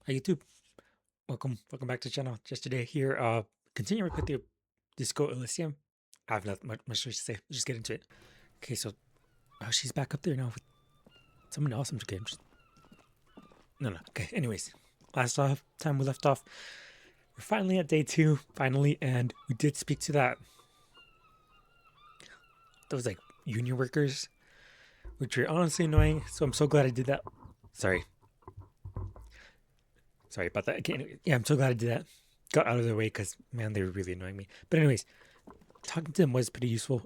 Hi YouTube, welcome back to the channel. Just today here, continuing with the Disco Elysium. I have not much to say. Just get into it. Okay, so she's back up there now with someone else. I'm just kidding. No. Okay. Anyways, last time we left off, we're finally at day 2, finally, and we did speak to those like union workers, which were honestly annoying. So I'm so glad I did that. Sorry about that. Okay, anyway, yeah, I'm so glad I did that. Got out of their way because man, they were really annoying me. But anyways, talking to them was pretty useful.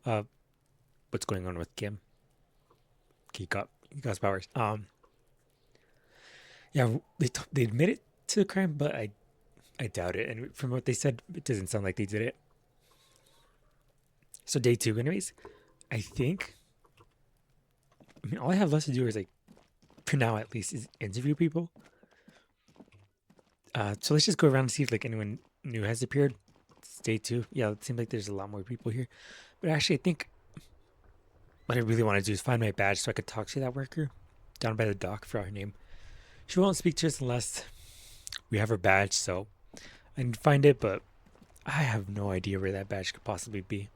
What's going on with Kim? He got his powers. Yeah, they admitted to the crime, but I doubt it. And from what they said, it doesn't sound like they did it. So day 2, anyways, I think. I mean, all I have left to do is for now at least, is interview people. So let's just go around and see if anyone new has appeared. It's day 2. Yeah, it seems like there's a lot more people here. But actually, I think what I really want to do is find my badge so I could talk to that worker down by the dock. For her name. She won't speak to us unless we have her badge, so I need to find it, but I have no idea where that badge could possibly be.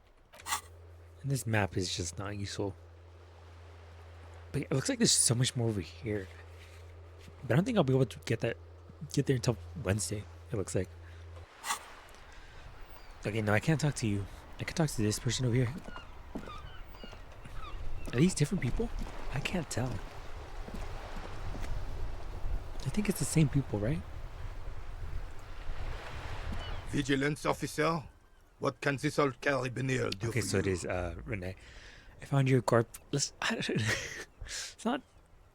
And this map is just not useful. But it looks like there's so much more over here. But I don't think I'll be able to get there until Wednesday, it looks like. Okay, no, I can't talk to you. I can talk to this person over here. Are these different people? I can't tell. I think it's the same people, right? Vigilance officer, what can this old carabiner do Okay, for so you? it is Renee. I found your corp. Let's not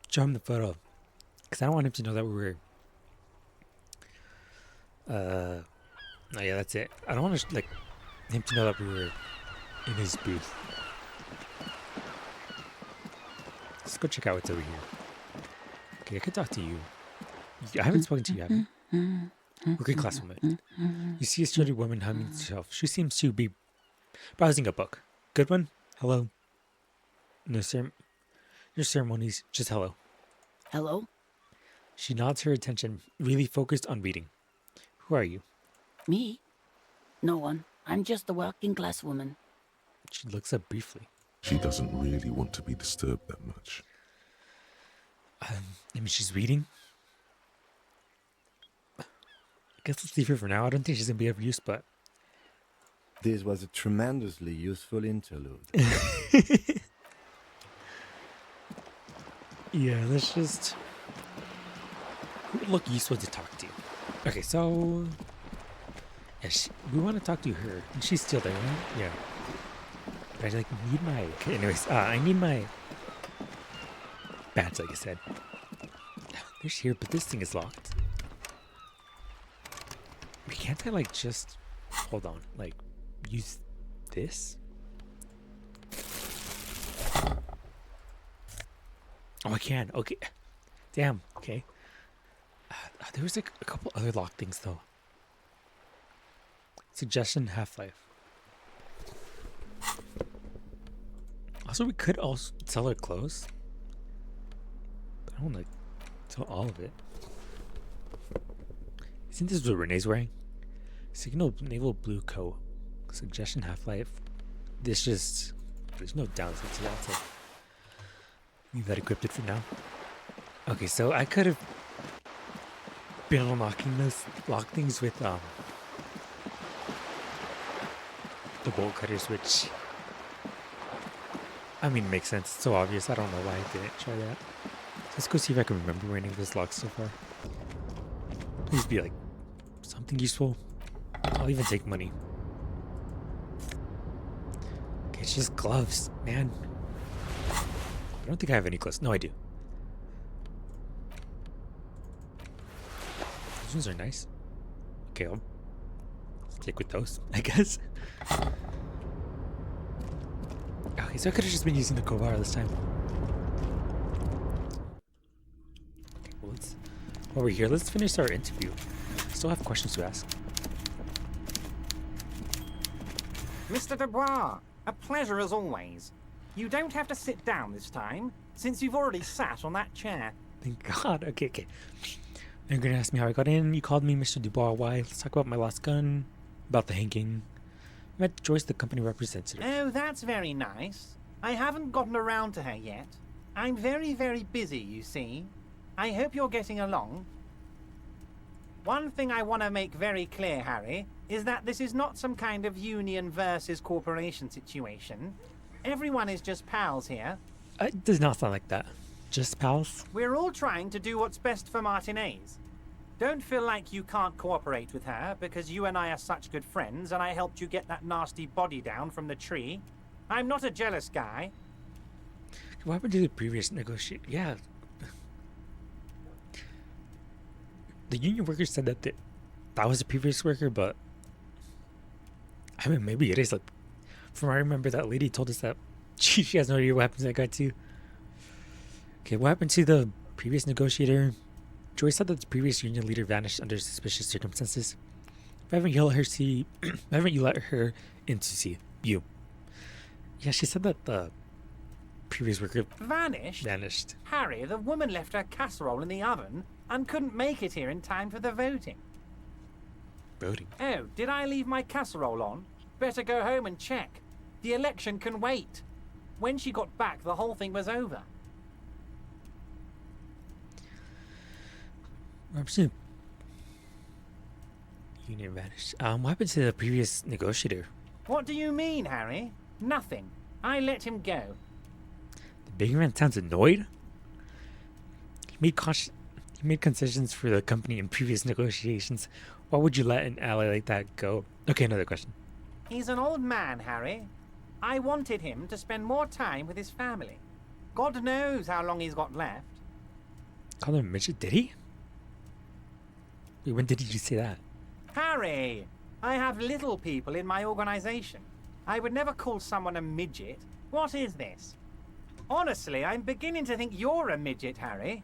show him the photo, because I don't want him to know that we were. Oh yeah, that's it. I don't want him to know that we were in his booth. Let's go check out what's over here. Okay, I could talk to you. I haven't spoken to you, have you? Working class woman. You see a sturdy woman humming to herself. She seems to be browsing a book. Good one? Hello? No, ceremonies. Just hello. Hello? She nods her attention, really focused on reading. Who are you? Me? No one. I'm just a working class woman. She looks up briefly. She doesn't really want to be disturbed that much. I mean, she's reading. I guess let's leave her for now. I don't think she's gonna be of use, but This was a tremendously useful interlude. yeah, let's just look useful to talk to. Okay, so yeah, we want to talk to her, and she's still there, right? Yeah. But I need my. Okay, anyways, I need my badge, like I said. There's here, but this thing is locked. Can't I just hold on, use this? Oh, I can. Okay. Damn. Okay. There was a couple other lock things though. Suggestion half-life. Also, we could also sell our clothes. But I don't want to sell all of it. Isn't this what Renee's wearing? Signal naval blue coat. Suggestion half-life. There's no downside to that, so leave that equipped for now. Okay, so I could have been unlocking those lock things with the bolt cutters, which I mean makes sense. It's so obvious. I don't know why I didn't try that. Let's go see if I can remember any of those locks so far. Please be something useful. I'll even take money. Okay, it's just gloves, man. I don't think I have any gloves. No, I do. Those ones are nice. Okay, I'll stick with those, I guess. Okay, so I could have just been using the crowbar this time. Okay, well, while we're here, let's finish our interview. Still have questions to ask. Mr. Dubois, a pleasure as always. You don't have to sit down this time, since you've already sat on that chair. Thank God. Okay. You're gonna ask me how I got in. You called me Mr. Dubois. Why? Let's talk about my lost gun. About the hanging. I met Joyce, the company representative. Oh, that's very nice. I haven't gotten around to her yet. I'm very, very busy, you see. I hope you're getting along. One thing I want to make very clear, Harry, is that this is not some kind of union versus corporation situation. Everyone is just pals here. It does not sound like that. Just pals? We're all trying to do what's best for Martinez. Don't feel like you can't cooperate with her because you and I are such good friends and I helped you get that nasty body down from the tree. I'm not a jealous guy. What happened to the previous negotiate? Yeah. The union workers said that that was the previous worker, but I mean, maybe it is. Like, from what I remember, that lady told us that she has no idea what happened to that guy too. Okay, what happened to the previous negotiator? Joyce said that the previous union leader vanished under suspicious circumstances. Why haven't you let her see? Why haven't you let her in to see you? Yeah, she said that the previous worker vanished. Harry, the woman left her casserole in the oven and couldn't make it here in time for the voting. Voting? Oh, did I leave my casserole on? Better go home and check. The election can wait. When she got back, the whole thing was over. Union vanished. What happened to the previous negotiator? What do you mean, Harry? Nothing. I let him go. The big man sounds annoyed. He made concessions for the company in previous negotiations. Why would you let an ally like that go? Okay, another question. He's an old man, Harry. I wanted him to spend more time with his family. God knows how long he's got left. Call him a midget? Did he? Wait, when did you say that? Harry, I have little people in my organization. I would never call someone a midget. What is this? Honestly, I'm beginning to think you're a midget, Harry.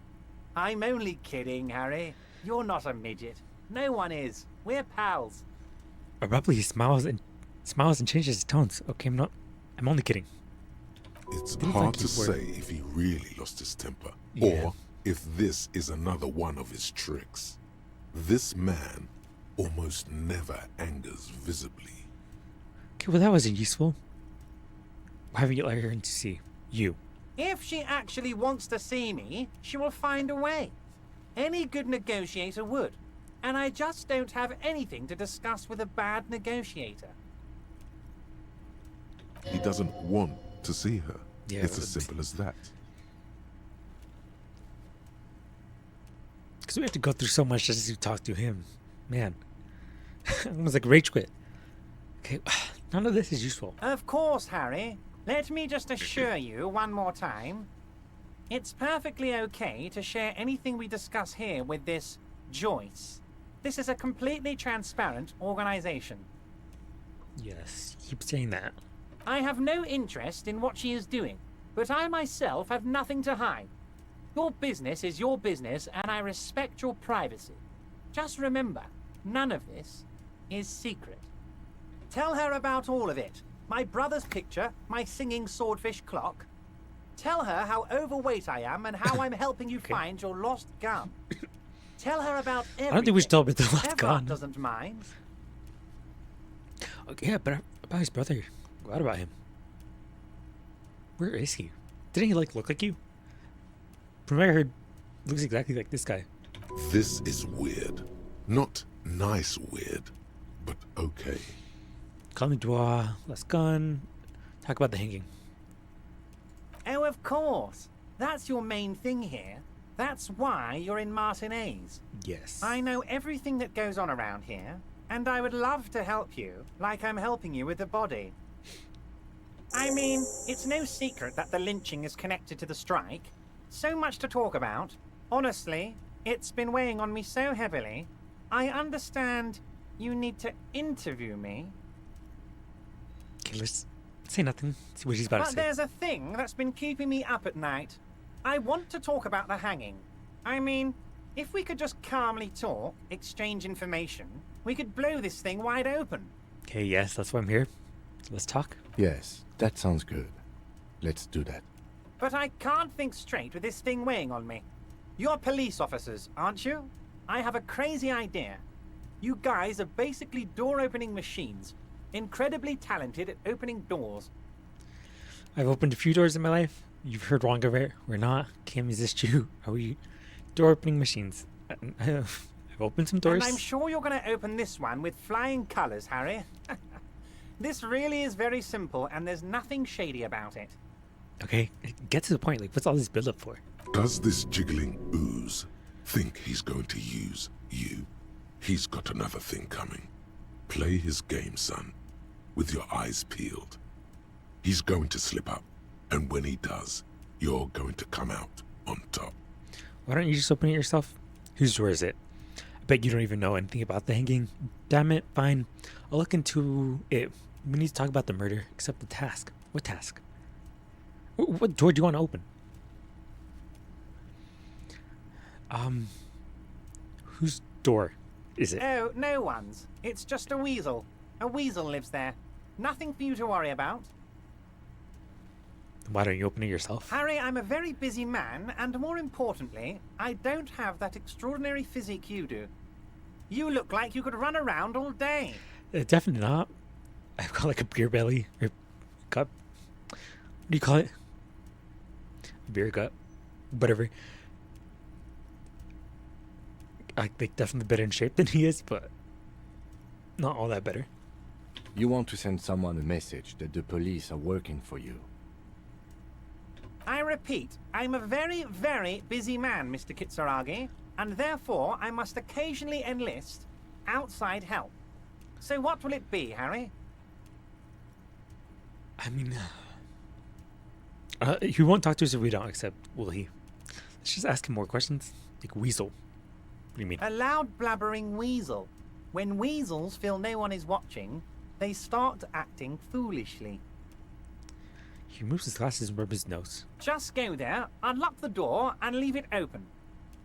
I'm only kidding, Harry. You're not a midget. No one is. We're pals. Abruptly, he smiles and changes his tones. Okay, I'm only kidding. It's Didn't hard think to you were. say if he really lost his temper, Yeah. or if this is another one of his tricks. This man almost never angers visibly. Okay, well that wasn't useful. Why haven't you let her in to see you? If she actually wants to see me, she will find a way. Any good negotiator would. And I just don't have anything to discuss with a bad negotiator. He doesn't want to see her. Yeah, It's as simple as that. Because we have to go through so much just to talk to him. Man. Almost like rage quit. Okay, none of this is useful. Of course, Harry. Let me just assure you one more time. It's perfectly okay to share anything we discuss here with this Joyce. This is a completely transparent organization. Yes, keep saying that. I have no interest in what she is doing, but I myself have nothing to hide. Your business is your business, and I respect your privacy. Just remember, none of this is secret. Tell her about all of it. My brother's picture, my singing swordfish clock. Tell her how overweight I am and how I'm helping you find your lost gun. Tell her about everything. I don't think we should tell about the last Everard gun. doesn't mind. Okay, yeah, but about his brother. What about him? Where is he? Didn't he look like you? From what I heard, looks exactly like this guy. This is weird. Not nice weird, but okay. Call me Dua, last gun. Talk about the hanging. Oh, of course. That's your main thing here. That's why you're in Martinez. Yes. I know everything that goes on around here, and I would love to help you, like I'm helping you with the body. I mean, it's no secret that the lynching is connected to the strike. So much to talk about. Honestly, it's been weighing on me so heavily. I understand you need to interview me. Okay, let's say nothing. See what he's about to But say. there's a thing that's been keeping me up at night. I want to talk about the hanging. I mean, if we could just calmly talk, exchange information, we could blow this thing wide open. Okay, yes, that's why I'm here. Let's talk. Yes, that sounds good. Let's do that. But I can't think straight with this thing weighing on me. You're police officers, aren't you? I have a crazy idea. You guys are basically door-opening machines. Incredibly talented at opening doors. I've opened a few doors in my life. You've heard wrong of it. We're not. Kim, is this true? Are we door opening machines? I've opened some doors. And I'm sure you're going to open this one with flying colors, Harry. This really is very simple, and there's nothing shady about it. Okay, get to the point. Like, what's all this build up for? Does this jiggling ooze think he's going to use you? He's got another thing coming. Play his game, son, with your eyes peeled. He's going to slip up, and when he does, you're going to come out on top. Why don't you just open it yourself? Whose door is it? I bet you don't even know anything about the hanging. Damn it, fine. I'll look into it. We need to talk about the murder, except the task. What task? What door do you want to open? Whose door is it? Oh, no one's. It's just a weasel. A weasel lives there. Nothing for you to worry about. Why don't you open it yourself? Harry, I'm a very busy man, and more importantly, I don't have that extraordinary physique you do. You look like you could run around all day. Definitely not. I've got like a beer belly or gut. What do you call it? Beer gut, whatever. I think definitely better in shape than he is, but not all that better. You want to send someone a message that the police are working for you. I repeat, I'm a very, very busy man, Mr. Kitsuragi, and therefore I must occasionally enlist outside help. So what will it be, Harry? I mean, he won't talk to us if we don't accept, will he? Let's just ask him more questions. Like weasel. What do you mean? A loud blabbering weasel. When weasels feel no one is watching, they start acting foolishly. He removes his glasses and rubs his nose. Just go there, unlock the door, and leave it open.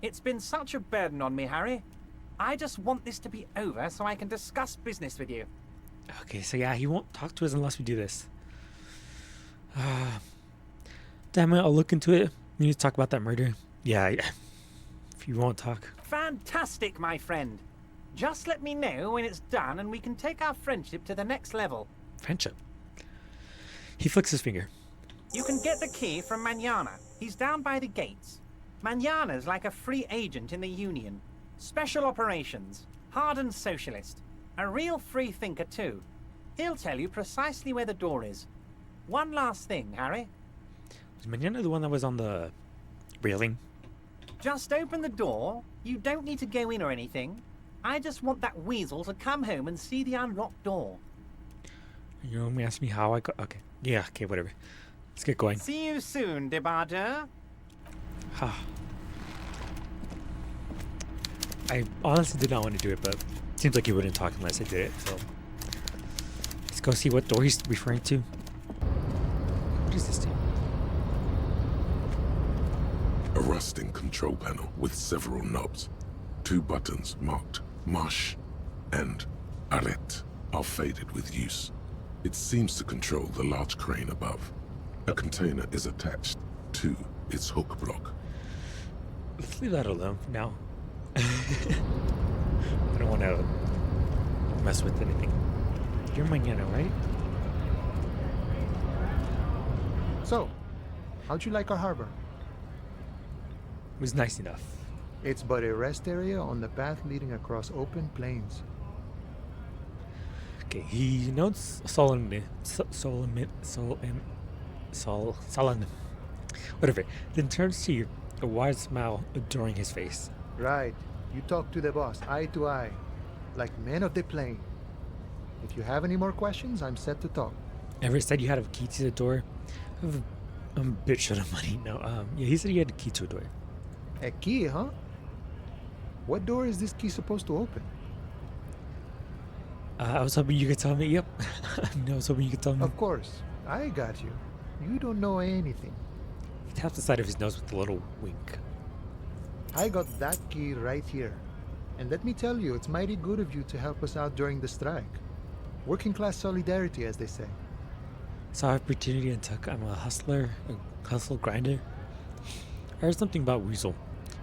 It's been such a burden on me, Harry. I just want this to be over so I can discuss business with you. Okay, so yeah, he won't talk to us unless we do this. Damn it, I'll look into it. We need to talk about that murder. Yeah, if you won't talk. Fantastic, my friend. Just let me know when it's done and we can take our friendship to the next level. Friendship. He flicks his finger. You can get the key from Manana. He's down by the gates. Manana's like a free agent in the Union. Special operations. Hardened socialist. A real free thinker, too. He'll tell you precisely where the door is. One last thing, Harry. Was Manana the one that was on the railing? Just open the door. You don't need to go in or anything. I just want that weasel to come home and see the unlocked door. You only asked me how I got. Okay. Yeah, okay, whatever. Let's get going. See you soon, Debardeur. I honestly did not want to do it, but it seems like he wouldn't talk unless I did it, so. Let's go see what door he's referring to. What is this thing? A rusting control panel with several knobs. 2 buttons marked Marche and Arrête are faded with use. It seems to control the large crane above. A container is attached to its hook block. Let's leave that alone for now. I don't want to mess with anything. You're Manana, right? So, how'd you like our harbor? It was nice enough. It's but a rest area on the path leading across open plains. Okay, he notes solemn, whatever. Then turns to you, a wide smile adoring his face. Right. You talk to the boss, eye to eye, like men of the plain. If you have any more questions, I'm set to talk. Everett said you had a key to the door. I'm a bit short of money. No, yeah, he said he had a key to a door. A key, huh? What door is this key supposed to open? I was hoping you could tell me. Yep. I was hoping you could tell me. Of course. I got you. You don't know anything. He taps the side of his nose with a little wink. I got that key right here. And let me tell you, it's mighty good of you to help us out during the strike. Working class solidarity, as they say. Saw opportunity and took. I'm a hustler, a hustle grinder. I heard something about Weasel,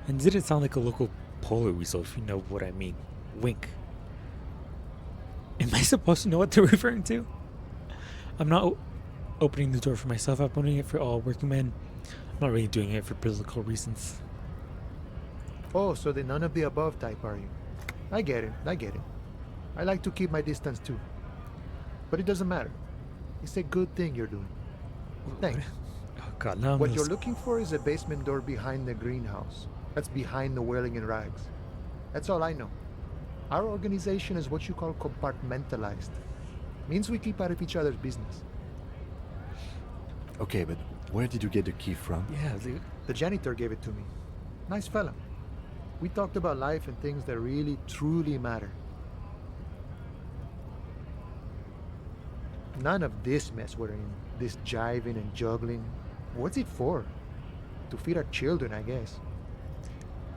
and it didn't sound like a local polar weasel, if you know what I mean. Wink. Am I supposed to know what they're referring to? I'm not opening the door for myself. I'm opening it for all working men. I'm not really doing it for political reasons. Oh, so the none of the above type, are you? I get it. I like to keep my distance too. But it doesn't matter. It's a good thing you're doing. Thanks. Oh god, now What you're looking for is a basement door behind the greenhouse. That's behind the whirling in rags. That's all I know. Our organization is what you call compartmentalized. Means we keep out of each other's business. Okay, but where did you get the key from? Yeah, The janitor gave it to me. Nice fella. We talked about life and things that really, truly matter. None of this mess we're in. This jiving and juggling. What's it for? To feed our children, I guess.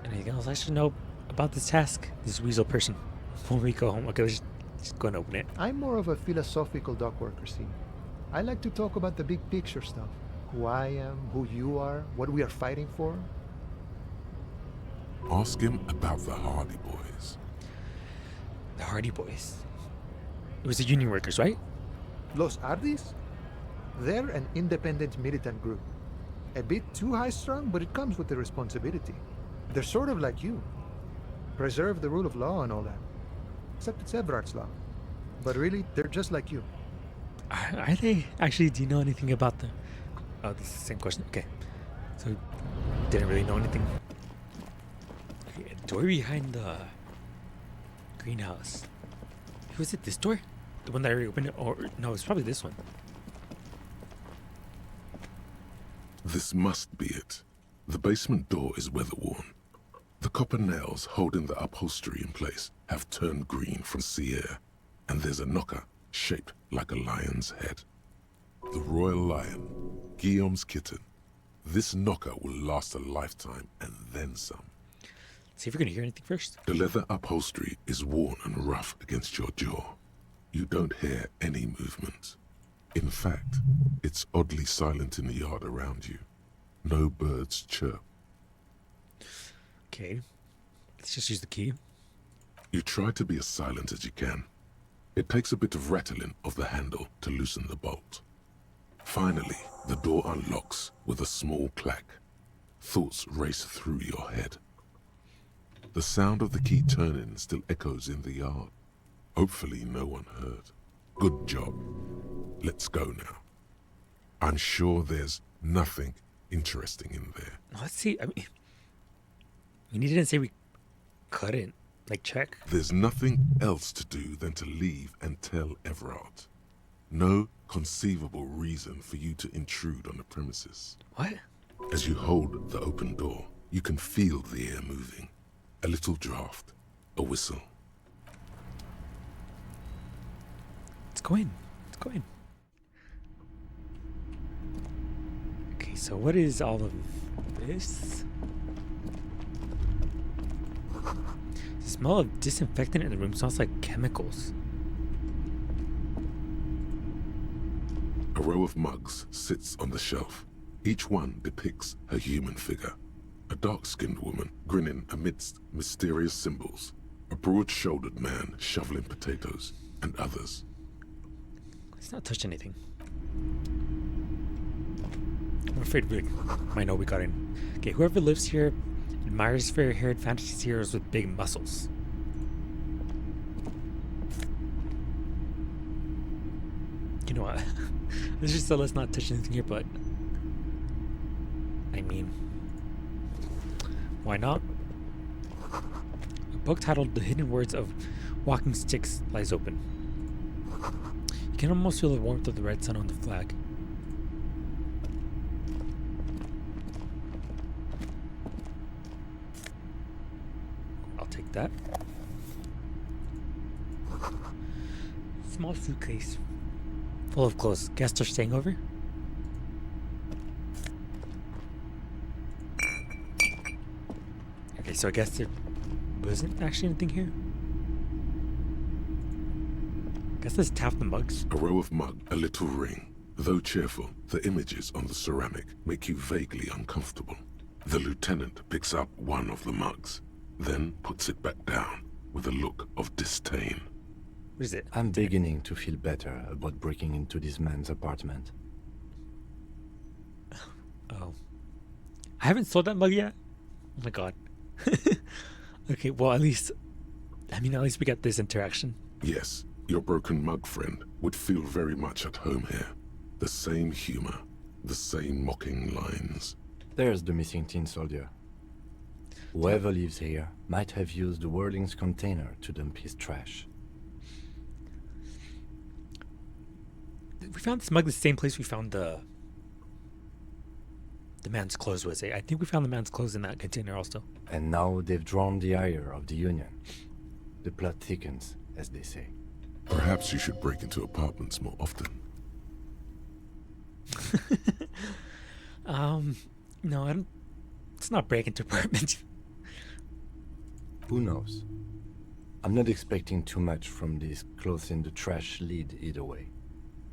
anything else I should know about this task? This weasel person. When we go home, okay, let's just go and open it. I'm more of a philosophical dock worker, see. I like to talk about the big picture stuff. Who I am, who you are, what we are fighting for. Ask him about the Hardy Boys. The Hardy Boys. It was the union workers, right? Los Ardis? They're an independent militant group. A bit too high-strung, but it comes with the responsibility. They're sort of like you. Preserve the rule of law and all that. Except it's Everard's law. But really, they're just like you. Are they? Actually, do you know anything about them? Oh, this is the same question. Okay. So, didn't really know anything. Okay, a door behind the greenhouse. Was it this door? The one that I already opened? Or, no, it's probably this one. This must be it. The basement door is weather-worn. The copper nails holding the upholstery in place have turned green from sea air, and there's a knocker shaped like a lion's head. The royal lion, Guillaume's kitten. This knocker will last a lifetime and then some. See if we're gonna hear anything first. The leather upholstery is worn and rough against your jaw. You don't hear any movement. In fact, it's oddly silent in the yard around you. No birds chirp. Okay. Let's just use the key. You try to be as silent as you can. It takes a bit of rattling of the handle to loosen the bolt. Finally, the door unlocks with a small clack. Thoughts race through your head. The sound of the key turning still echoes in the yard. Hopefully no one heard. Good job. Let's go now. I'm sure there's nothing interesting in there. Let's see. I mean, we didn't say we couldn't. Like, check. There's nothing else to do than to leave and tell Everard. No conceivable reason for you to intrude on the premises. What? As you hold the open door, you can feel the air moving. A little draft, a whistle. Let's go in. Let's go in. Okay, so what is all of this? The smell of disinfectant in the room smells like chemicals. A row of mugs sits on the shelf. Each one depicts a human figure. A dark-skinned woman grinning amidst mysterious symbols. A broad-shouldered man shoveling potatoes, and others. Let's not touch anything. I'm afraid we might know we got in. Okay, whoever lives here admires fair-haired fantasy heroes with big muscles. You know what? Let's just let's not touch anything here, but I mean, why not? A book titled The Hidden Words of Walking Sticks lies open. You can almost feel the warmth of the red sun on the flag. I'll take that. Small suitcase full of clothes. Guests are staying over? Okay, so I guess there wasn't actually anything here. Guess let's tap the mugs. A row of mug, a little ring. Though cheerful, the images on the ceramic make you vaguely uncomfortable. The lieutenant picks up one of the mugs. then puts it back down with a look of disdain. What is it? I'm beginning to feel better about breaking into this man's apartment. Oh. I haven't sold that mug yet? Oh my god. Okay, well at least we got this interaction. Yes, your broken mug friend would feel very much at home here. The same humor, the same mocking lines. There's the missing tin soldier. Whoever lives here might have used the Whirling's container to dump his trash. We found this mug the same place we found the man's clothes, was it? I think we found the man's clothes in that container also. And now they've drawn the ire of the Union. The plot thickens, as they say. Perhaps you should break into apartments more often. No, I don't. It's not break into apartments. Who knows? I'm not expecting too much from this clothes in the trash lead either way.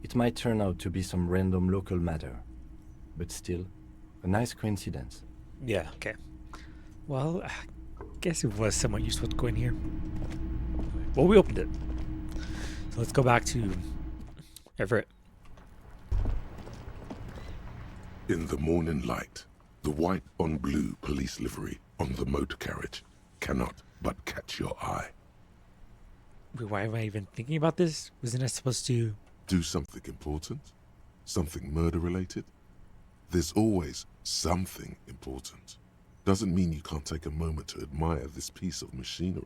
It might turn out to be some random local matter, but still, a nice coincidence. Yeah, okay. Well, I guess it was somewhat useful to go in here. Well, we opened it. So let's go back to Everett. In the morning light, the white on blue police livery on the motor carriage cannot but catch your eye. Wait, why am I even thinking about this? Wasn't I supposed to... Do something important? Something murder related? There's always something important. Doesn't mean you can't take a moment to admire this piece of machinery.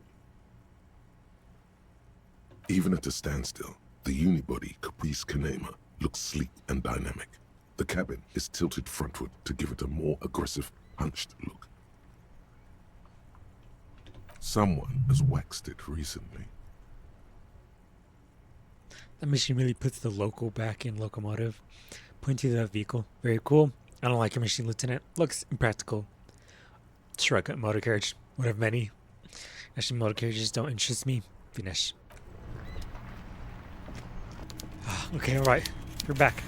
Even at a standstill, the unibody Caprice Kanema looks sleek and dynamic. The cabin is tilted frontward to give it a more aggressive, hunched look. Someone has waxed it recently. That machine really puts the loco back in locomotive. Point to the vehicle. Very cool. I don't like your machine, Lieutenant. Looks impractical. Shrug at motor carriage. One of many. Actually, motor carriages don't interest me. Finish. Okay, alright. We're back.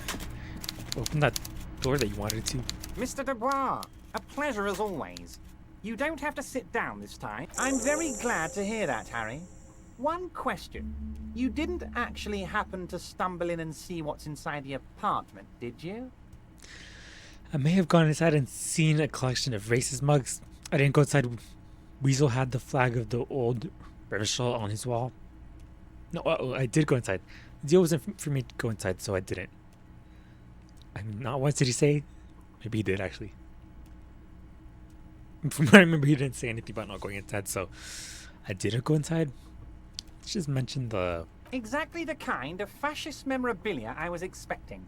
Open that door that you wanted to. Mr. Dubois, a pleasure as always. You don't have to sit down this time. I'm very glad to hear that, Harry. One question. You didn't actually happen to stumble in and see what's inside the apartment, did you? I may have gone inside and seen a collection of racist mugs. I didn't go inside. Weasel had the flag of the old Revischel on his wall. No, I did go inside. The deal wasn't for me to go inside, so I didn't. I mean, not once did he say. Maybe he did, actually. From what I remember, he didn't say anything about not going inside, so I didn't go inside. Let's just mention the... Exactly the kind of fascist memorabilia I was expecting.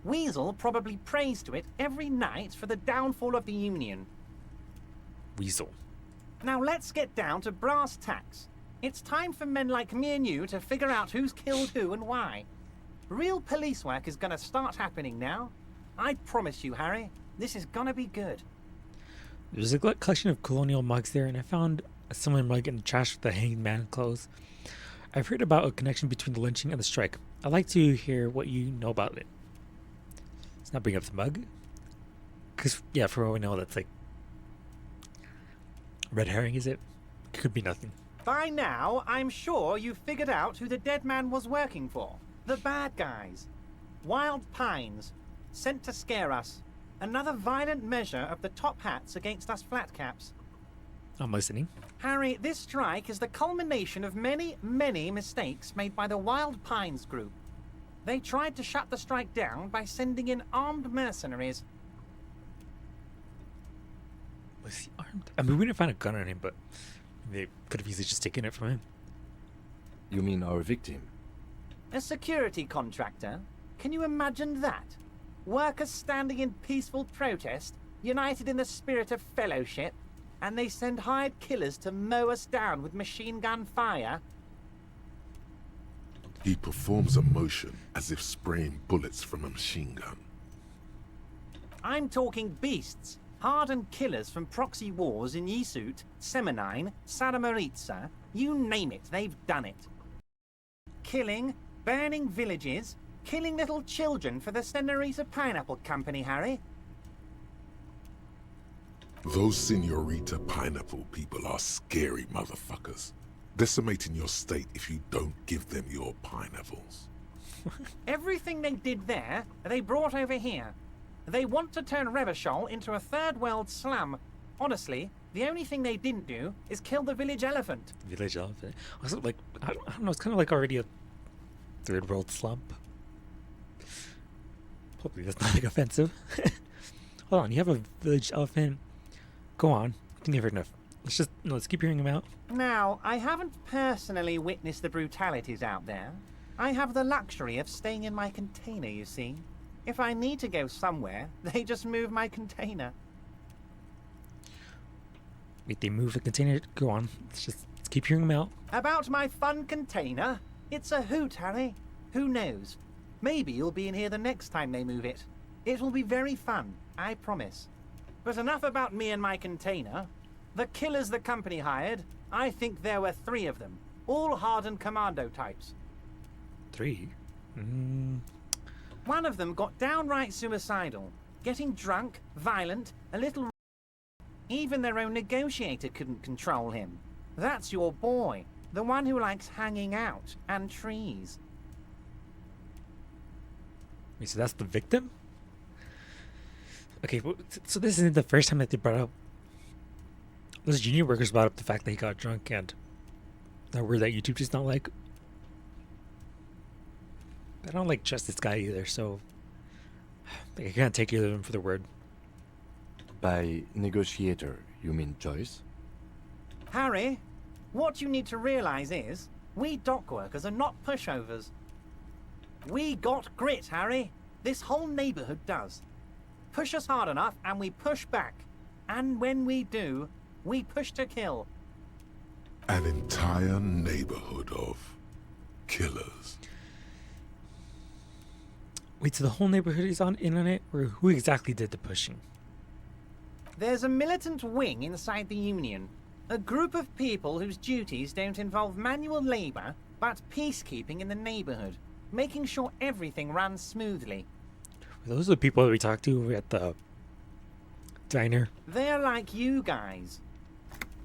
Weasel probably prays to it every night for the downfall of the Union. Weasel. Now let's get down to brass tacks. It's time for men like me and you to figure out who's killed who and why. Real police work is gonna start happening now. I promise you, Harry, this is gonna be good. There's a collection of colonial mugs there, and I found a similar mug in the trash with the hanged man clothes. I've heard about a connection between the lynching and the strike. I'd like to hear what you know about it. Let's not bring up the mug. Because, yeah, for all we know, that's like... red herring, is it? Could be nothing. By now, I'm sure you've figured out who the dead man was working for. The bad guys. Wild Pines. Sent to scare us. Another violent measure of the top hats against us flatcaps. I'm listening. Harry, this strike is the culmination of many, many mistakes made by the Wild Pines group. They tried to shut the strike down by sending in armed mercenaries. Was he armed? I mean, we didn't find a gun on him, but they could have easily just taken it from him. You mean our victim? A security contractor? Can you imagine that? Workers standing in peaceful protest, united in the spirit of fellowship, and they send hired killers to mow us down with machine gun fire? He performs a motion as if spraying bullets from a machine gun. I'm talking beasts. Hardened killers from proxy wars in Yisut, Semenine, Saramoritsa, you name it, they've done it. Killing, burning villages, killing little children for the Senorita Pineapple Company, Harry. Those Senorita Pineapple people are scary motherfuckers. Decimating your state if you don't give them your pineapples. Everything they did there, they brought over here. They want to turn Revachol into a third world slum. Honestly, the only thing they didn't do is kill the village elephant. Village elephant. Also, like, I don't know, it's kind of like already a third world slump. Hopefully that's not like offensive. Hold on, you have a village elephant. Go on. I think I've heard enough. Let's keep hearing him out. Now, I haven't personally witnessed the brutalities out there. I have the luxury of staying in my container, you see. If I need to go somewhere, they just move my container. Wait, they move the container? Go on. Let's keep hearing him out. About my fun container? It's a hoot, Harry. Who knows? Maybe you'll be in here the next time they move it. It will be very fun, I promise. But enough about me and my container. The killers the company hired, I think there were 3 of them. All hardened commando types. 3? One of them got downright suicidal. Getting drunk, violent, a little... Even their own negotiator couldn't control him. That's your boy. The one who likes hanging out and trees. Wait, so that's the victim? Okay, well, so this isn't the first time that they brought up... Those junior workers brought up the fact that he got drunk and that word that YouTube does not like. I don't like trust this guy either, so I can't take either of them for the word. By negotiator, you mean Joyce? Harry, what you need to realize is, we dock workers are not pushovers. We got grit, Harry. This whole neighborhood does. Push us hard enough and we push back. And when we do, we push to kill. An entire neighborhood of killers. Wait, so the whole neighborhood is in on it? Or who exactly did the pushing? There's a militant wing inside the Union. A group of people whose duties don't involve manual labor, but peacekeeping in the neighborhood. Making sure everything runs smoothly. Those are the people that we talked to at the diner. They're like you guys.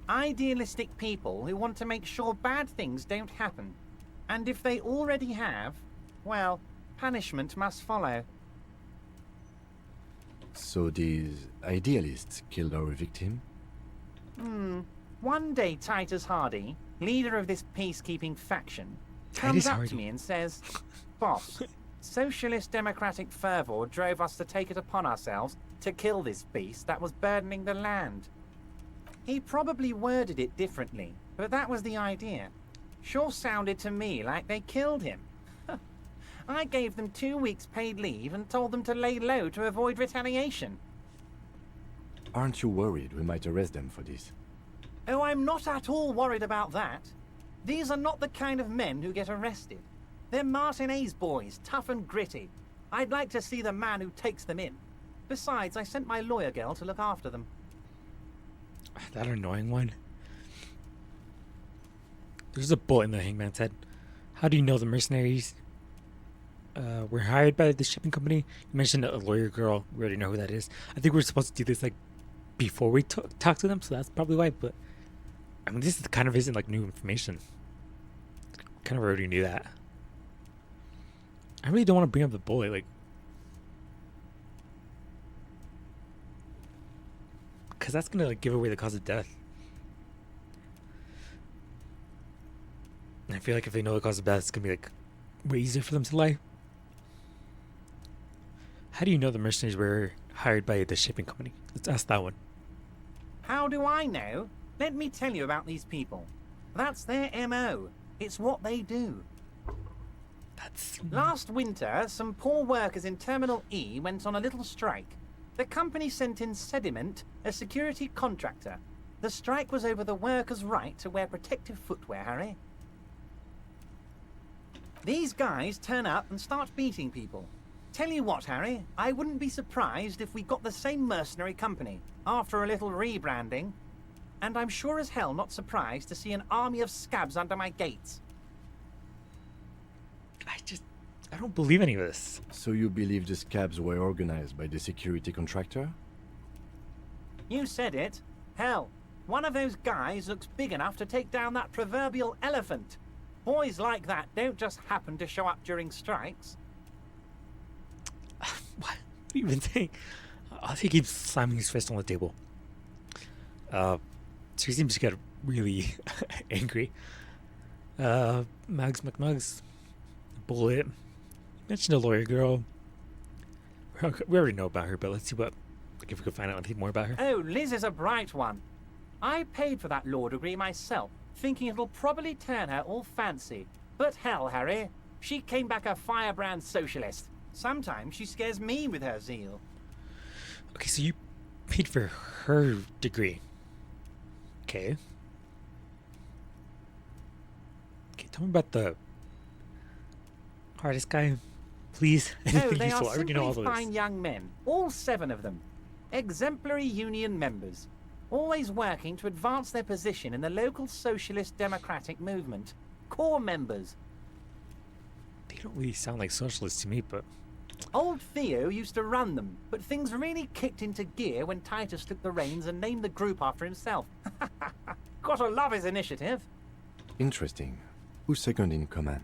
Idealistic people who want to make sure bad things don't happen. And if they already have, well, punishment must follow. So these idealists killed our victim? One day Titus Hardy, leader of this peacekeeping faction, Titus comes up Hardy. to me and says, "Boss, socialist democratic fervor drove us to take it upon ourselves to kill this beast that was burdening the land." He probably worded it differently, but that was the idea. Sure sounded to me like they killed him. I gave them 2 weeks paid leave and told them to lay low to avoid retaliation. Aren't you worried we might arrest them for this? Oh, I'm not at all worried about that. These are not the kind of men who get arrested. They're Martinez boys, tough and gritty. I'd like to see the man who takes them in. Besides, I sent my lawyer girl to look after them. That annoying one. There's a bullet in the hangman's head. How do you know the mercenaries were hired by the shipping company? You mentioned a lawyer girl. We already know who that is. I think we're supposed to do this like before we talk to them, so that's probably why. But I mean, this kind of isn't like new information. Kind of already knew that. I really don't want to bring up the bullet, like, because that's gonna like give away the cause of death. And I feel like if they know the cause of death, it's gonna be like way easier for them to lie. How do you know the mercenaries were hired by the shipping company? Let's ask that one. How do I know? Let me tell you about these people. That's their MO. It's what they do. That's Last winter, some poor workers in Terminal E went on a little strike. The company sent in Sediment, a security contractor. The strike was over the workers' right to wear protective footwear, Harry. These guys turn up and start beating people. Tell you what, Harry, I wouldn't be surprised if we got the same mercenary company after a little rebranding. And I'm sure as hell not surprised to see an army of scabs under my gates. I don't believe any of this. So you believe the scabs were organized by the security contractor? You said it. Hell, one of those guys looks big enough to take down that proverbial elephant. Boys like that don't just happen to show up during strikes. What do you even think? He keeps slamming his fist on the table. So he seems to get really angry. Mugs McMugs, Bullet. You mentioned a lawyer girl. We already know about her, but let's see if we can find out anything more about her. Oh, Liz is a bright one. I paid for that law degree myself, thinking it'll probably turn her all fancy. But hell, Harry, she came back a firebrand socialist. Sometimes she scares me with her zeal. Okay, so you paid for her degree. Okay. Okay, tell me about the hardest guy, please. Oh, Anything they useful. are I already know all simply of this. fine young men, all 7 of them. Exemplary union members, always working to advance their position in the local socialist democratic movement. Core members. They don't really sound like socialists to me, but Old Theo used to run them, but things really kicked into gear when Titus took the reins and named the group after himself. Gotta love his initiative. Interesting. Who's second in command?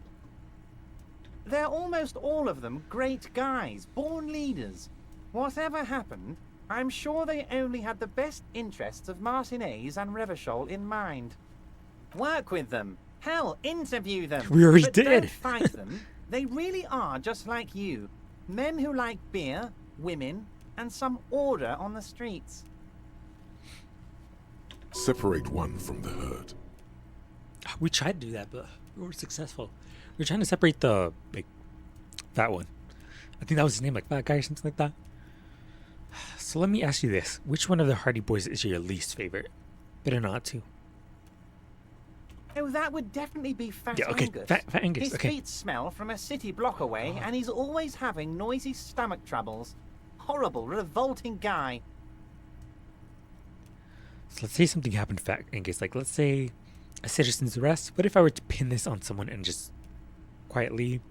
They're almost all of them great guys, born leaders. Whatever happened, I'm sure they only had the best interests of Martinez and Revachol in mind. Work with them. Hell, interview them. We already but did. Don't fight them. They really are just like you. Men who like beer, women, and some order on the streets. Separate one from the herd. we tried to do that, but we weren't successful. We were trying to separate the fat one. I think that was his name, like Fat Guy or something like that. So let me ask you this: which one of the Hardy Boys is your least favorite? Better not to. Oh, that would definitely be Fat Yeah, okay, Angus. Fat Angus, His okay. feet smell from a city block away, and he's always having noisy stomach troubles. Horrible, revolting guy. So let's say something happened to Fat Angus. Like, let's say a citizen's arrest. What if I were to pin this on someone and just quietly...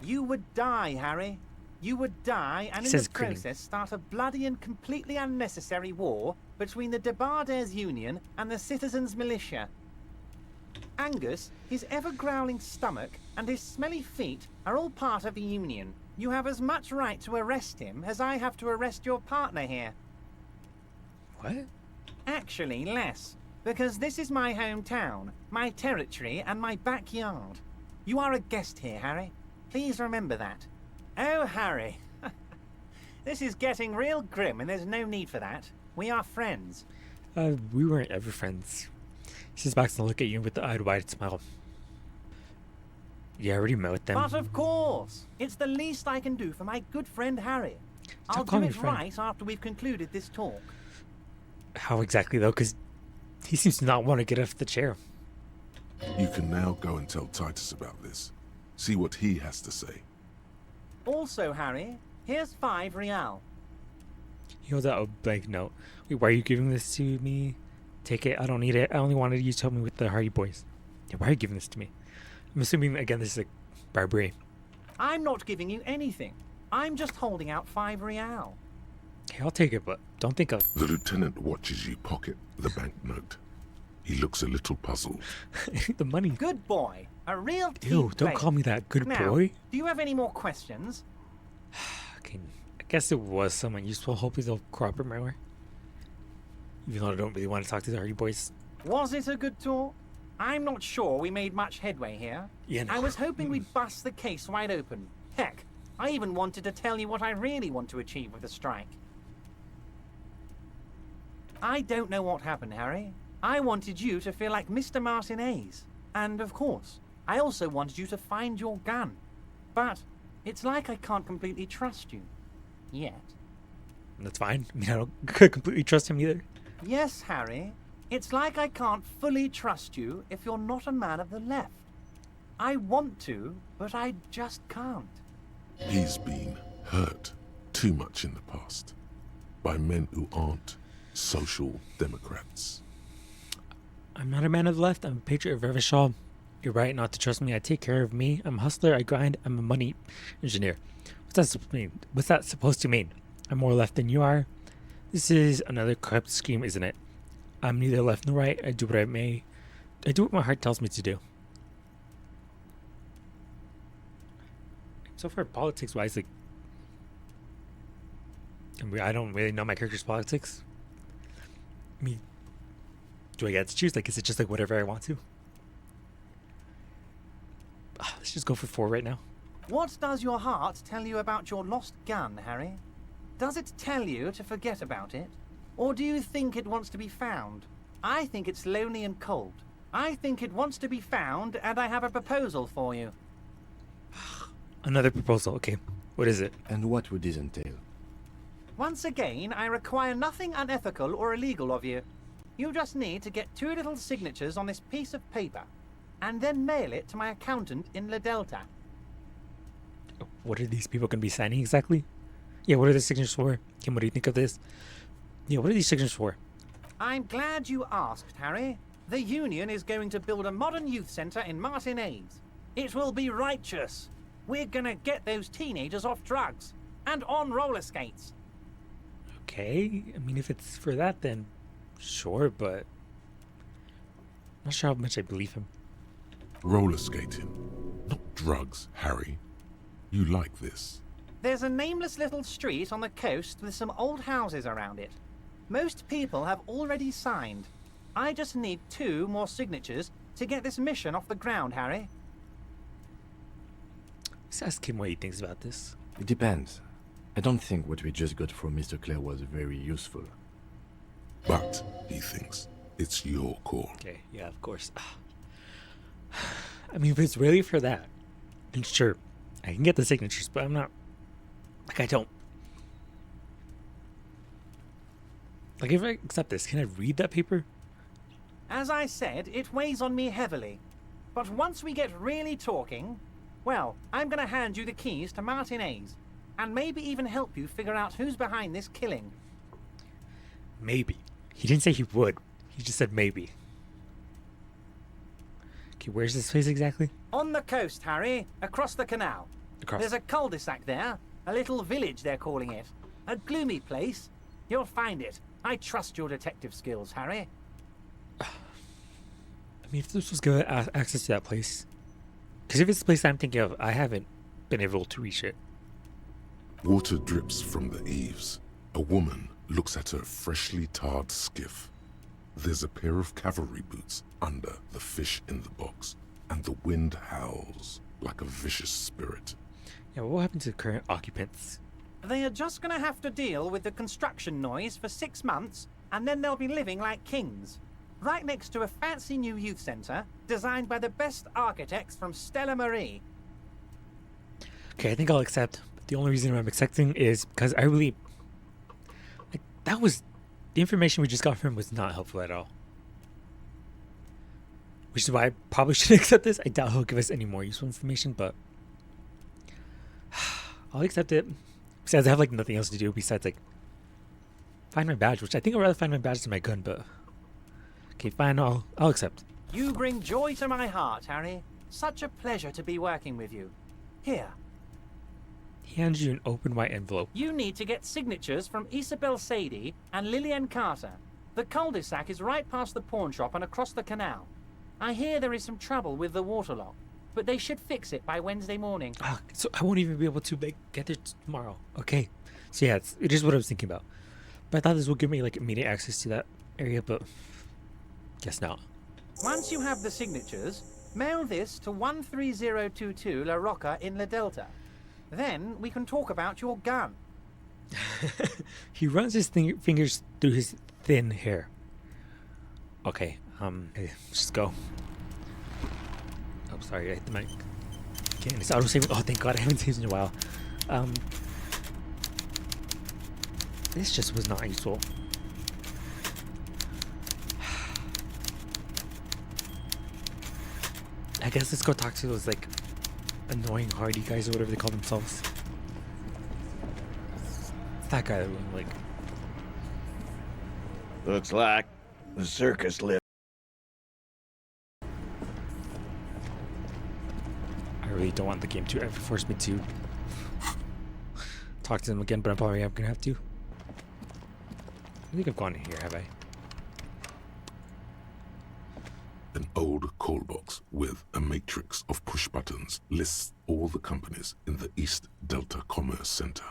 You would die, Harry. You would die, and in Says the grinning. process start a bloody and completely unnecessary war between the Debardairs Union and the Citizens' Militia. Angus, his ever-growling stomach, and his smelly feet are all part of the Union. You have as much right to arrest him as I have to arrest your partner here. What? Actually, less. Because this is my hometown, my territory, and my backyard. You are a guest here, Harry. Please remember that. Oh, Harry. This is getting real grim, and there's no need for that. We are friends. We weren't ever friends. He sits back and look at you with the wide smile. Yeah, I already met with them. But of course, it's the least I can do for my good friend Harry. I'll do calling it me friend. right after we've concluded this talk. How exactly, though? Because he seems to not want to get off the chair. You can now go and tell Titus about this. See what he has to say. Also, Harry, here's 5 real. He holds out a blank note. Wait, why are you giving this to me? Take it. I don't need it. I only wanted you to help me with the Hardy Boys. Yeah, why are you giving this to me? I'm assuming, again, this is like bribery. I'm not giving you anything. I'm just holding out 5 real. Okay, I'll take it, but don't think of The lieutenant watches you pocket the banknote. He looks a little puzzled. the money. Good boy. A real team Ew, don't player. call me that. Good Now, boy. do you have any more questions? Okay, I guess it was someone useful. Hopefully they'll cooperate my way. Even though I don't really want to talk to the Hardy Boys. Was it a good talk? I'm not sure we made much headway here. Yeah, no. I was hoping we'd bust the case wide open. Heck, I even wanted to tell you what I really want to achieve with the strike. I don't know what happened, Harry. I wanted you to feel like Mr. Martinez. And of course, I also wanted you to find your gun. But it's like I can't completely trust you. Yet. That's fine. I mean, I don't completely trust him either. Yes, Harry. It's like I can't fully trust you if you're not a man of the left. I want to, but I just can't. He's been hurt too much in the past by men who aren't social democrats. I'm not a man of the left. I'm a patriot of Revachol. You're right not to trust me. I take care of me. I'm a hustler. I grind. I'm a money engineer. What's that supposed to mean? I'm more left than you are. This is another corrupt scheme, isn't it? I'm neither left nor right. I do what I may. I do what my heart tells me to do. So far, politics-wise, like, I don't really know my character's politics. I mean, do I get to choose? Like, is it just like whatever I want to? Let's just go for 4 right now. What does your heart tell you about your lost gun, Harry? Does it tell you to forget about it? Or do you think it wants to be found? I think it's lonely and cold. I think it wants to be found, and I have a proposal for you. Another proposal. Okay, what is it? And what would this entail? Once again, I require nothing unethical or illegal of you. You just need to get 2 little signatures on this piece of paper, and then mail it to my accountant in La Delta. What are these people going to be signing exactly? Yeah, what are the signatures for? Kim, what do you think of this? Yeah, what are these signatures for? I'm glad you asked, Harry. The Union is going to build a modern youth centre in Martinez. It will be righteous. We're gonna get those teenagers off drugs and on roller skates. Okay, I mean, if it's for that, then sure, but I'm not sure how much I believe him. Roller skating, not drugs, Harry. You like this. There's a nameless little street on the coast with some old houses around it. Most people have already signed. I just need 2 more signatures to get this mission off the ground, Harry. Let's ask him what he thinks about this. It depends. I don't think what we just got from Mr. Clare was very useful. But, he thinks, it's your call. Okay, yeah, of course. I mean, if it's really for that, then sure, I can get the signatures, but I'm not... Like, I don't... Like, if I accept this, can I read that paper? As I said, it weighs on me heavily. But once we get really talking, well, I'm gonna hand you the keys to Martinez, and maybe even help you figure out who's behind this killing. Maybe. He didn't say he would. He just said maybe. Okay, where's this place exactly? On the coast, Harry, across the canal. Across. There's a cul-de-sac there, a little village they're calling it. A gloomy place. You'll find it. I trust your detective skills, Harry. I mean, if this was good access to that place. Because if it's the place I'm thinking of, I haven't been able to reach it. Water drips from the eaves. A woman looks at her freshly tarred skiff. There's a pair of cavalry boots under the fish in the box, and the wind howls like a vicious spirit. Yeah, what will happen to the current occupants? They are just gonna have to deal with the construction noise for 6 months, and then they'll be living like kings. Right next to a fancy new youth centre, designed by the best architects from Stella Marie. Okay, I think I'll accept. But the only reason I'm accepting is because I really... Like, that was... The information we just got from him was not helpful at all. Which is why I probably should accept this. I doubt he'll give us any more useful information, but... I'll accept it. Besides, I have, like, nothing else to do besides, like... Find my badge, which I think I'd rather find my badge than my gun, but... Okay, fine, I'll accept. You bring joy to my heart, Harry. Such a pleasure to be working with you. Here. He hands you an open white envelope. You need to get signatures from Isabel Sadie and Lillian Carter. The cul-de-sac is right past the pawn shop and across the canal. I hear there is some trouble with the water lock, but they should fix it by Wednesday morning. So I won't even be able to get there tomorrow. Okay. So yeah, it is what I was thinking about. But I thought this would give me like immediate access to that area, but guess not. Once you have the signatures, mail this to 13022 La Rocca in La Delta. Then we can talk about your gun. He runs his fingers through his thin hair. Okay, just go. Oh, sorry, I hit the mic. Okay, it's auto saving. Oh, thank God, I haven't saved in a while. This just was not useful. I guess let's go talk to those like annoying hardy guys or whatever they call themselves. It's that guy that we like. Looks like the circus lift. I really don't want the game to ever force me to talk to them again, but I'm probably gonna have to. I think I've gone in here, have I? An old call box with a matrix of push buttons lists all the companies in the East Delta Commerce Center.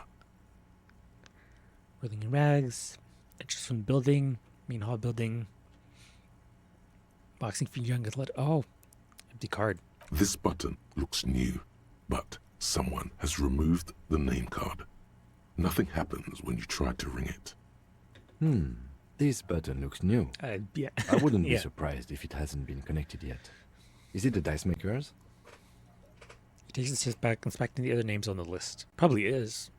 Rolling in rags, entrance from the building, main hall building, boxing for young athlete. Oh, empty card. This button looks new, but someone has removed the name card. Nothing happens when you try to ring it. This button looks new. Yeah. I wouldn't be Yeah. surprised if it hasn't been connected yet. Is it the dice makers? It takes us just back inspecting the other names on the list. Probably is.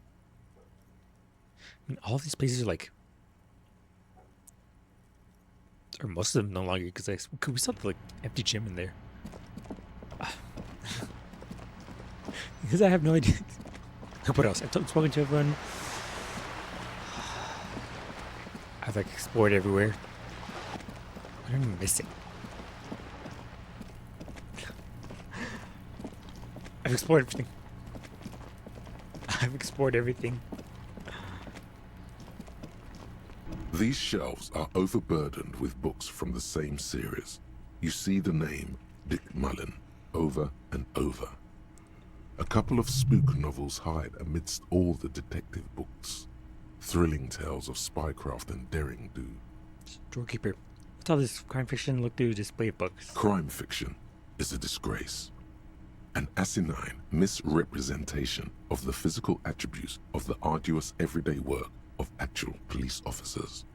I mean, all these places are like, or most of them no longer, because we saw the like empty gym in there. Because I have no idea. What else? I've spoken to everyone. I've like explored everywhere. What am I missing? I've explored everything. I've explored everything. These shelves are overburdened with books from the same series. You see the name Dick Mullen over and over. A couple of spook novels hide amidst all the detective books. Thrilling tales of spycraft and daring do. Doorkeeper. What's all this crime fiction look through display books? Crime fiction is a disgrace. An asinine misrepresentation of the physical attributes of the arduous everyday work of actual police officers.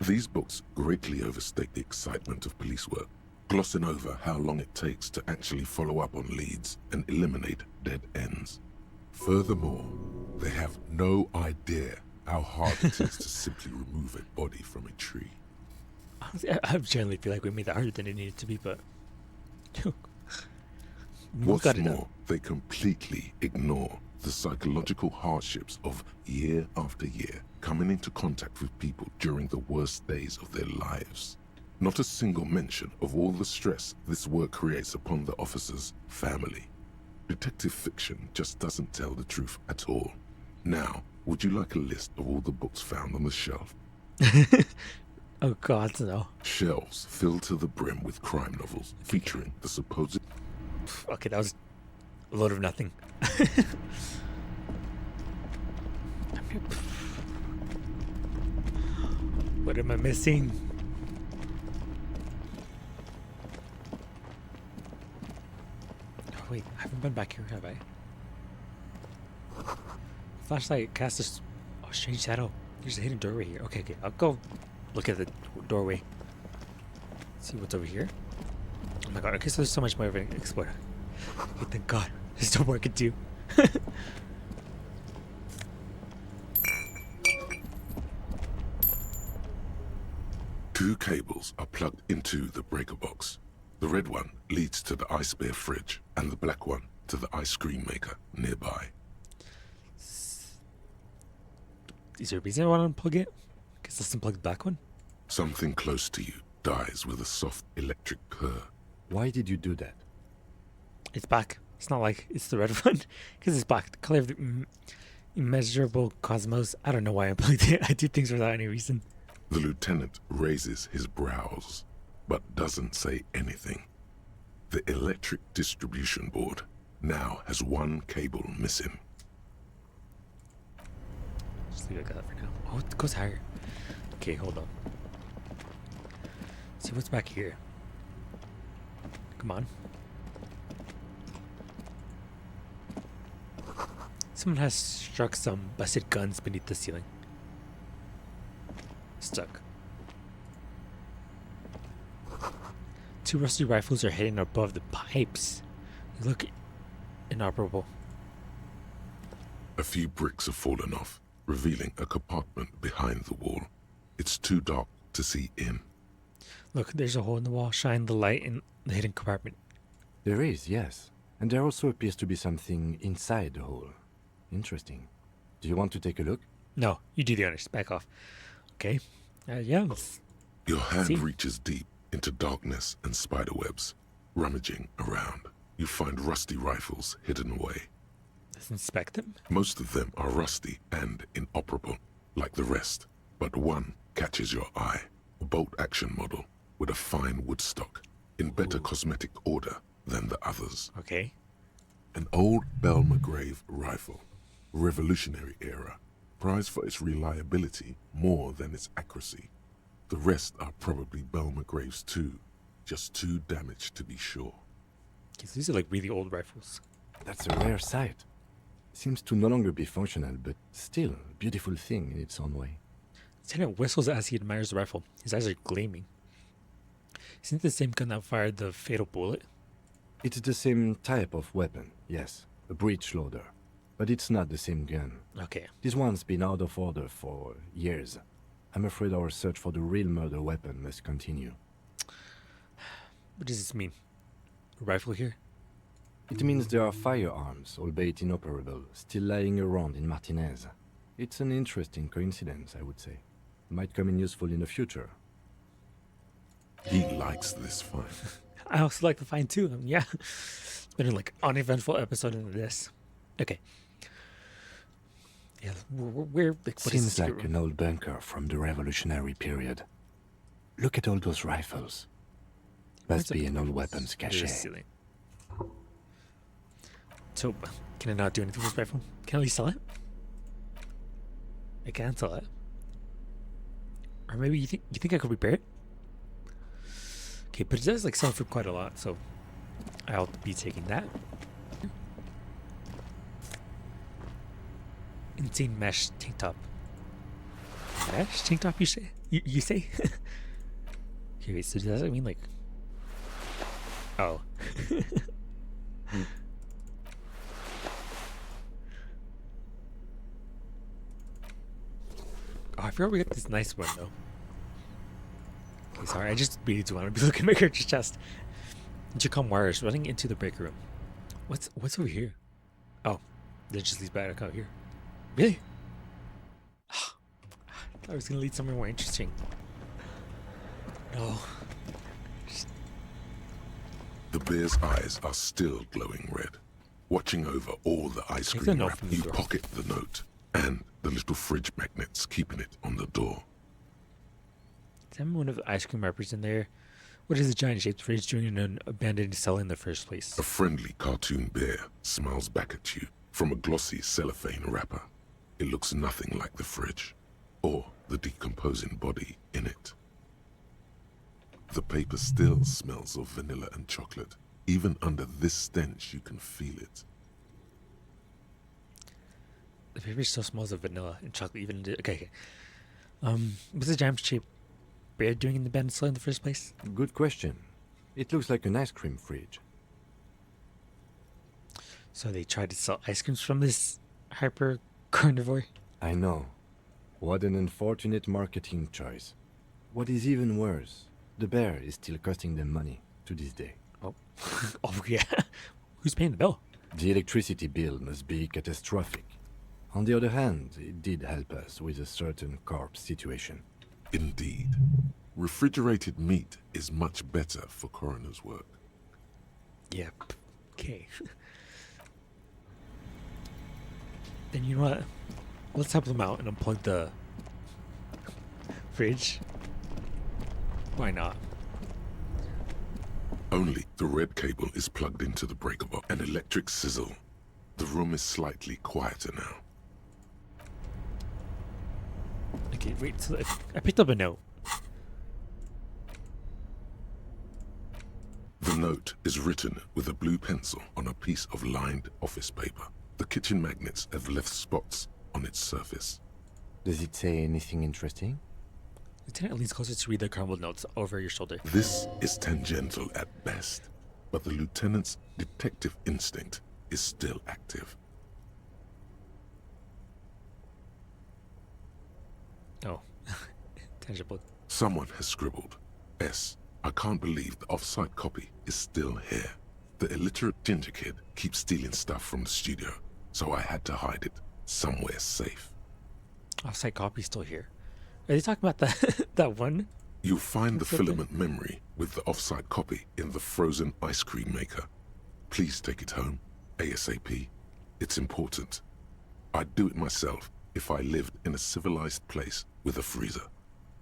These books greatly overstate the excitement of police work, glossing over how long it takes to actually follow up on leads and eliminate dead ends. Furthermore, they have no idea how hard it is to simply remove a body from a tree. Honestly, I generally feel like we made that harder than it needed to be, but we What's got it more, up. they completely ignore the psychological hardships of year after year coming into contact with people during the worst days of their lives. Not a single mention of all the stress this work creates upon the officer's family. Detective fiction just doesn't tell the truth at all. Now, would you like a list of all the books found on the shelf? Oh God, no. Shelves filled to the brim with crime novels featuring the supposed... Okay, that was a load of nothing. What am I missing? Oh, wait, I haven't been back here, have I? Flashlight cast a strange shadow. There's a hidden doorway here. Okay, I'll go look at the doorway. See what's over here. Oh my God, okay, so there's so much more of an explore. Okay, thank God. There's still more I could do. Two cables are plugged into the breaker box. The red one leads to the ice bear fridge, and the black one to the ice cream maker nearby. Is there a reason I want to unplug it? Guess let's unplug the black one. Something close to you dies with a soft electric purr. Why did you do that? It's black. It's not like it's the red one. Because it's black. The color of the immeasurable cosmos. I don't know why I unplugged it. I do things without any reason. The lieutenant raises his brows, but doesn't say anything. The electric distribution board now has one cable missing. Just leave it like that for now. Oh, it goes higher. Okay, hold on. See what's back here. Come on. Someone has struck some busted guns beneath the ceiling. Stuck. Two rusty rifles are hidden above the pipes. They look inoperable. A few bricks have fallen off, revealing a compartment behind the wall. It's too dark to see in. Look, there's a hole in the wall. Shine the light in the hidden compartment. There is, yes. And there also appears to be something inside the hole. Interesting. Do you want to take a look? No, you do the honors. Back off. Okay. Yeah. Your hand See? reaches deep into darkness and spiderwebs. Rummaging around, you find rusty rifles hidden away. Let's inspect them. Most of them are rusty and inoperable, like the rest, but one catches your eye. A bolt-action model with a fine wood stock, in better cosmetic order than the others. Okay. An old Bell McGrave rifle, Revolutionary era, prized for its reliability more than its accuracy. The rest are probably Bell McGraves too, just too damaged to be sure. Okay, so these are like really old rifles. That's a rare sight. Seems to no longer be functional, but still a beautiful thing in its own way. Lieutenant whistles as he admires the rifle. His eyes are gleaming. Isn't it the same gun that fired the fatal bullet? It's the same type of weapon, yes, a breech loader. But it's not the same gun. Okay. This one's been out of order for years. I'm afraid our search for the real murder weapon must continue. What does this mean? A rifle here? It means there are firearms, albeit inoperable, still lying around in Martinez. It's an interesting coincidence, I would say. Might come in useful in the future. He likes this find. I also like the find too. Yeah. It's been like uneventful episode into this. Okay. Yeah, we're like, what is Seems this like secret an old bunker from the Revolutionary period. Look at all those rifles. Must be an old weapons room? cache. Silly. So, can I not do anything with this rifle? Can I at least sell it? I can sell it. Or maybe you think I could repair it? Okay, but it does like sell for quite a lot, so I'll be taking that. Insane mesh tank top. Mesh tank top, you say? You say? Okay, wait, so does that mean like... Oh. Oh, I forgot we got this nice one though. Okay, sorry, I just really do want to be looking at my character's chest. Intercom wires running into the break room. What's over here? Oh, that just leads back out here. Really? I thought I was gonna lead somewhere more interesting. No. The bear's eyes are still glowing red. Watching over all the ice Take the cream note wrap, from the you door. pocket the note and the little fridge magnets keeping it on the door. Is that one of the ice cream wrappers in there? What is the giant shaped fridge doing in an abandoned cell in the first place? A friendly cartoon bear smiles back at you from a glossy cellophane wrapper. It looks nothing like the fridge or the decomposing body in it. The paper still smells of vanilla and chocolate. Even under this stench, you can feel it. The paper still smells of vanilla and chocolate. Even okay. What's the giant shaped bear doing in the abandoned cell in the first place? Good question. It looks like an ice cream fridge. So they tried to sell ice creams from this hyper carnivore. I know. What an unfortunate marketing choice. What is even worse, the bear is still costing them money to this day. Oh, oh yeah. Who's paying the bill? The electricity bill must be catastrophic. On the other hand, it did help us with a certain corpse situation. Indeed. Refrigerated meat is much better for coroner's work. Yep. Okay. Then you know what? Let's help them out and unplug the fridge. Why not? Only the red cable is plugged into the breaker box. An electric sizzle. The room is slightly quieter now. Okay, wait. So I picked up a note. The note is written with a blue pencil on a piece of lined office paper. The kitchen magnets have left spots on its surface. Does it say anything interesting? Lieutenant leans closer to read the crumbled notes over your shoulder. This is tangential at best, but the lieutenant's detective instinct is still active. Oh. Tangible. Someone has scribbled, S. I can't believe the off-site copy is still here. The illiterate ginger kid keeps stealing stuff from the studio, so I had to hide it somewhere safe. Offsite copy still here. Are they talking about that that one? You'll find the What's that filament memory with the off-site copy in the frozen ice cream maker. Please take it home, ASAP. It's important. I'd do it myself if I lived in a civilized place with a freezer.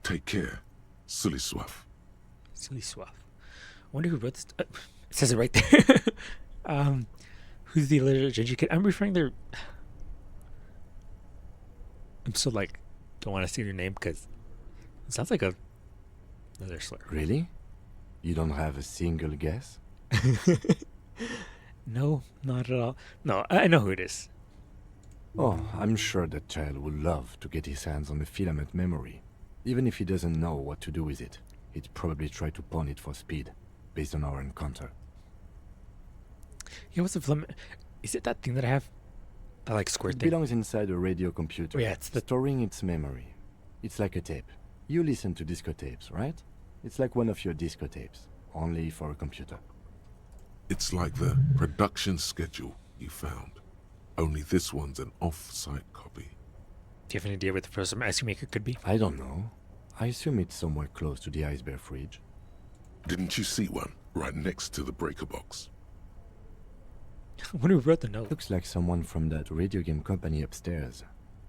Take care. Silly Swaff. Silly Swaff. I wonder who wrote this. It says it right there. Who's the illiterate ginger kid? I'm referring their. I'm so like, don't want to say their name because it sounds like another slur. Really? You don't have a single guess? No, not at all. No, I know who it is. Oh, I'm sure that child would love to get his hands on the filament memory. Even if he doesn't know what to do with it, he'd probably try to pawn it for speed, based on our encounter. Yeah, what's the film? Is it that thing that I have? I like squirt It thing. belongs inside a radio computer, Yeah, it's the storing its memory. It's like a tape. You listen to disco tapes, right? It's like one of your disco tapes, only for a computer. It's like the production schedule you found. Only this one's an off-site copy. Do you have any idea where the frozen ice cream maker could be? I don't know. I assume it's somewhere close to the ice bear fridge. Didn't you see one right next to the breaker box? I wonder who wrote the note. Looks like someone from that radio game company upstairs.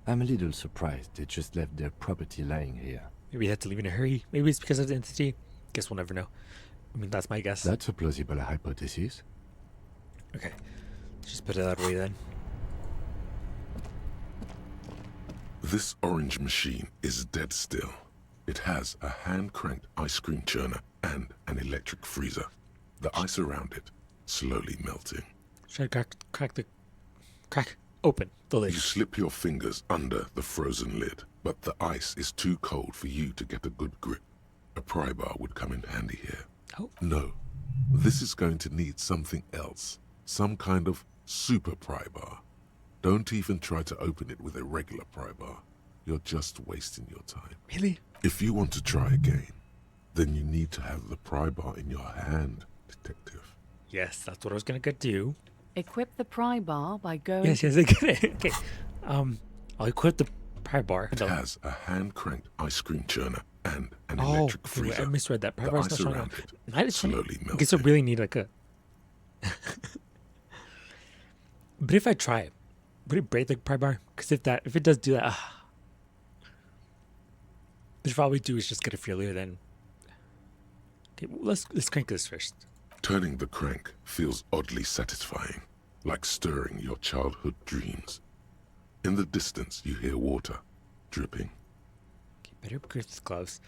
I'm a little surprised they just left their property lying here. Maybe they had to leave in a hurry. Maybe it's because of the entity. Guess we'll never know. I mean, that's my guess. That's a plausible hypothesis. Okay. Just put it that way then. This orange machine is dead still. It has a hand-cranked ice cream churner and an electric freezer. The ice around it slowly melting. Should I crack open the lid? You slip your fingers under the frozen lid, but the ice is too cold for you to get a good grip. A pry bar would come in handy here. Oh. No, this is going to need something else. Some kind of super pry bar. Don't even try to open it with a regular pry bar. You're just wasting your time. Really? If you want to try again, then you need to have the pry bar in your hand, detective. Yes, that's what I was gonna go do. Equip the pry bar by going... Yes, I get it. Okay. I'll equip the pry bar. It has a hand-cranked ice cream churner and an Oh, electric okay, wait, freezer. I misread that. Pry The bar's not ice showing around up. it Not as slowly I guess I melting. really need like a... But if I try it, would it break the pry bar? Because if it does do that... But if all we do is just get a failure, then... Okay, well, let's crank this first. Turning the crank feels oddly satisfying, like stirring your childhood dreams. In the distance, you hear water dripping. Okay, better grip this gloves.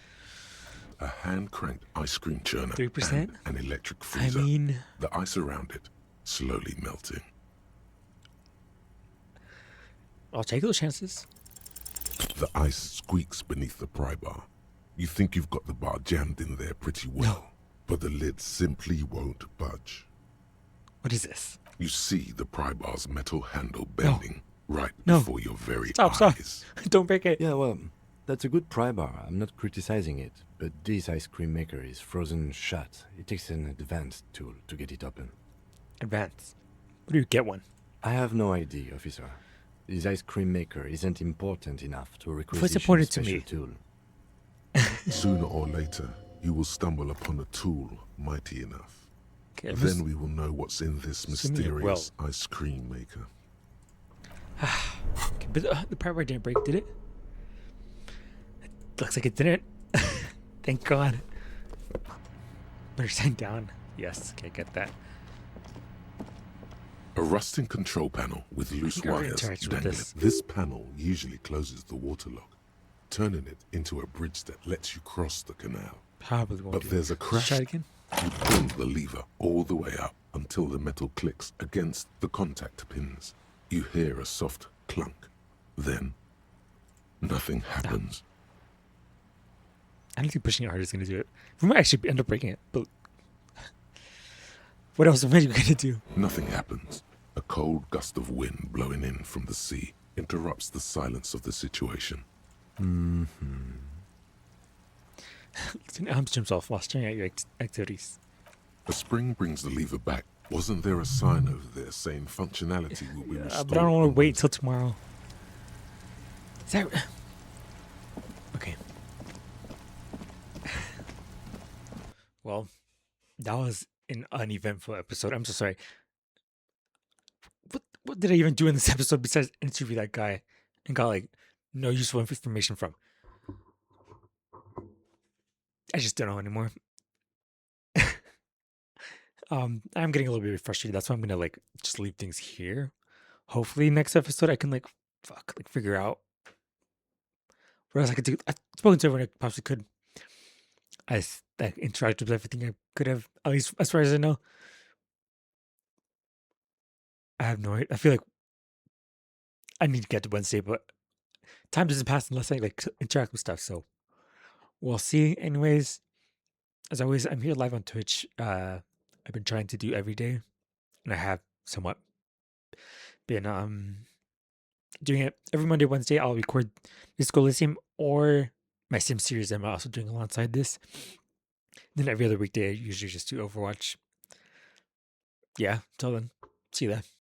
A hand-cranked ice cream churner 3%? and an electric I freezer. mean... The ice around it slowly melting. I'll take those chances. The ice squeaks beneath the pry bar. You think you've got the bar jammed in there pretty well, but the lid simply won't budge. What is this? You see the pry bar's metal handle bending right No. before your very Stop. eyes. Don't break it. Yeah, well, that's a good pry bar. I'm not criticizing it, but this ice cream maker is frozen shut. It takes an advanced tool to get it open. Advance. Where do you get one? I have no idea, officer. This ice cream maker isn't important enough to requisition What's a important to special me? tool. Sooner or later, you will stumble upon a tool mighty enough. Okay, Then we will know what's in this assuming it mysterious ice cream maker. okay, but the pry bar didn't break, did it? Looks like it didn't. Thank God. Better sign down. Yes, okay, get that. A rusting control panel with loose think I already wires interacted with dangling. this. This panel usually closes the water lock, turning it into a bridge that lets you cross the canal. Probably won't But do there's a it. Let's crash. try it again. You pull the lever all the way up until the metal clicks against the contact pins. You hear a soft clunk. Then, nothing happens. I don't think pushing it hard is going to do it. We might actually end up breaking it, but... What else am I going to do? Nothing happens. A cold gust of wind blowing in from the sea interrupts the silence of the situation. Arms himself while staring at your activities. A spring brings the lever back. Wasn't there a sign over there saying functionality will be restored? But I don't want to on wait Wednesday? till tomorrow. Is that... Okay. Well, that was an uneventful episode. I'm so sorry. what did I even do in this episode besides interview that guy and got like no useful information from? I just don't know anymore. I'm getting a little bit frustrated. That's why I'm gonna like just leave things here. Hopefully next episode I can like figure out what else I could do. I've spoken to everyone I possibly could. I interacted with everything I could have, at least as far as I know. I have no idea. I feel like I need to get to Wednesday, but time doesn't pass unless I like interact with stuff. So we'll see. Anyways, as always, I'm here live on Twitch. I've been trying to do every day, and I have somewhat been doing it every Monday, Wednesday. I'll record Disco Elysium or my Sim series. I'm also doing alongside this. Then every other weekday, I usually just do Overwatch. Yeah. Till then, see you there.